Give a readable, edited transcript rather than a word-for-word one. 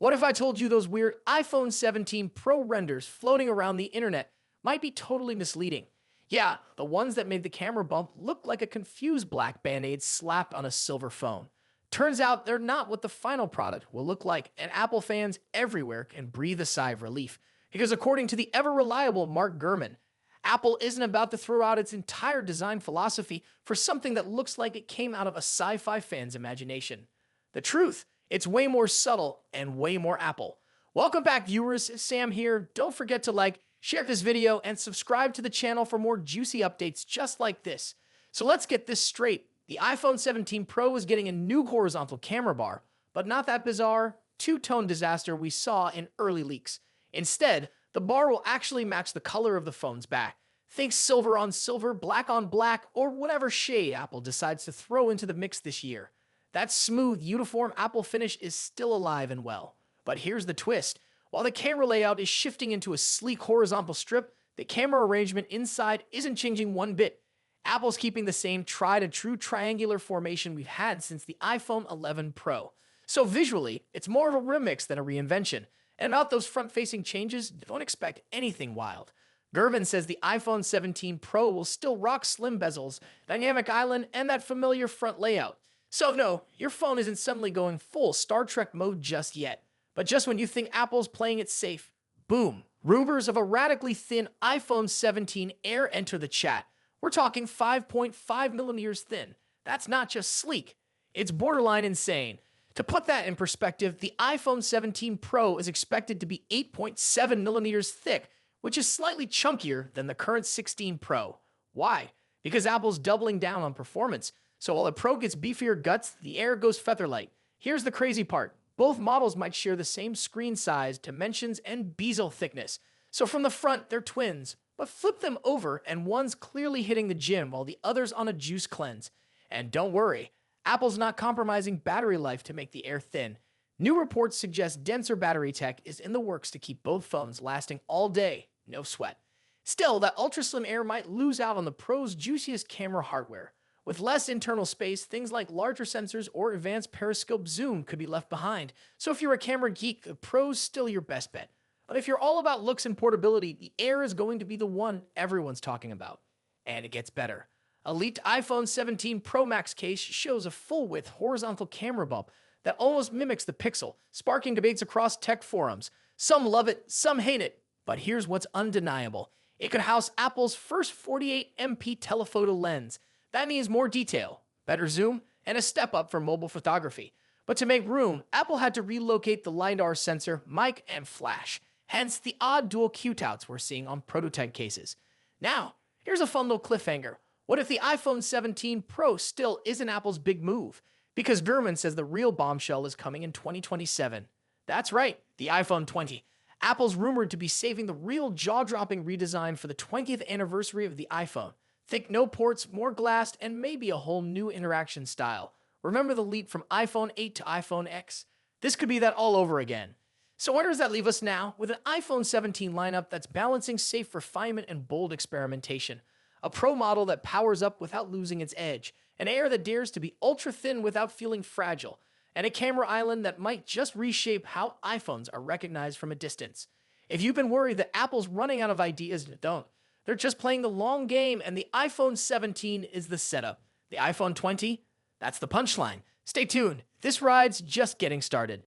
What if I told you those weird iPhone 17 Pro renders floating around the internet might be totally misleading? Yeah, the ones that made the camera bump look like a confused black band-aid slapped on a silver phone. Turns out they're not what the final product will look like, and Apple fans everywhere can breathe a sigh of relief. Because according to the ever-reliable Mark Gurman, Apple isn't about to throw out its entire design philosophy for something that looks like it came out of a sci-fi fan's imagination. The truth, it's way more subtle and way more Apple. Welcome back, viewers. Sam here. Don't forget to like, share this video, and subscribe to the channel for more juicy updates just like this. So let's get this straight. The iPhone 17 Pro is getting a new horizontal camera bar, but not that bizarre two-tone disaster we saw in early leaks. Instead, the bar will actually match the color of the phone's back. Think silver on silver, black on black, or whatever shade Apple decides to throw into the mix this year. That smooth, uniform Apple finish is still alive and well. But here's the twist. While the camera layout is shifting into a sleek horizontal strip, the camera arrangement inside isn't changing one bit. Apple's keeping the same tried-and-true triangular formation we've had since the iPhone 11 Pro. So visually, it's more of a remix than a reinvention. And about those front-facing changes, don't expect anything wild. Gervin says the iPhone 17 Pro will still rock slim bezels, dynamic island, and that familiar front layout. So no, your phone isn't suddenly going full Star Trek mode just yet. But just when you think Apple's playing it safe, boom, rumors of a radically thin iPhone 17 Air enter the chat. We're talking 5.5 millimeters thin. That's not just sleek, it's borderline insane. To put that in perspective, the iPhone 17 Pro is expected to be 8.7 millimeters thick, which is slightly chunkier than the current 16 Pro. Why? Because Apple's doubling down on performance. So while the Pro gets beefier guts, the Air goes featherlight. Here's the crazy part. Both models might share the same screen size, dimensions, and bezel thickness. So from the front, they're twins. But flip them over and one's clearly hitting the gym while the other's on a juice cleanse. And don't worry, Apple's not compromising battery life to make the Air thin. New reports suggest denser battery tech is in the works to keep both phones lasting all day, no sweat. Still, that ultra-slim Air might lose out on the Pro's juiciest camera hardware. With less internal space, things like larger sensors or advanced periscope zoom could be left behind. So if you're a camera geek, the Pro's still your best bet. But if you're all about looks and portability, the Air is going to be the one everyone's talking about. And it gets better. A leaked iPhone 17 Pro Max case shows a full-width horizontal camera bump that almost mimics the Pixel, sparking debates across tech forums. Some love it, some hate it. But here's what's undeniable. It could house Apple's first 48MP telephoto lens. That means more detail, better zoom, and a step up for mobile photography. But to make room, Apple had to relocate the LiDAR sensor, mic, and flash. Hence the odd dual Q-touts we're seeing on prototype cases. Now, here's a fun little cliffhanger. What if the iPhone 17 Pro still isn't Apple's big move? Because Gurman says the real bombshell is coming in 2027. That's right, the iPhone 20. Apple's rumored to be saving the real jaw-dropping redesign for the 20th anniversary of the iPhone. Think no ports, more glass, and maybe a whole new interaction style. Remember the leap from iPhone 8 to iPhone X? This could be that all over again. So where does that leave us now? With an iPhone 17 lineup that's balancing safe refinement and bold experimentation. A Pro model that powers up without losing its edge. An Air that dares to be ultra-thin without feeling fragile. And a camera island that might just reshape how iPhones are recognized from a distance. If you've been worried that Apple's running out of ideas, don't. They're just playing the long game, and the iPhone 17 is the setup. The iPhone 20? That's the punchline. Stay tuned. This ride's just getting started.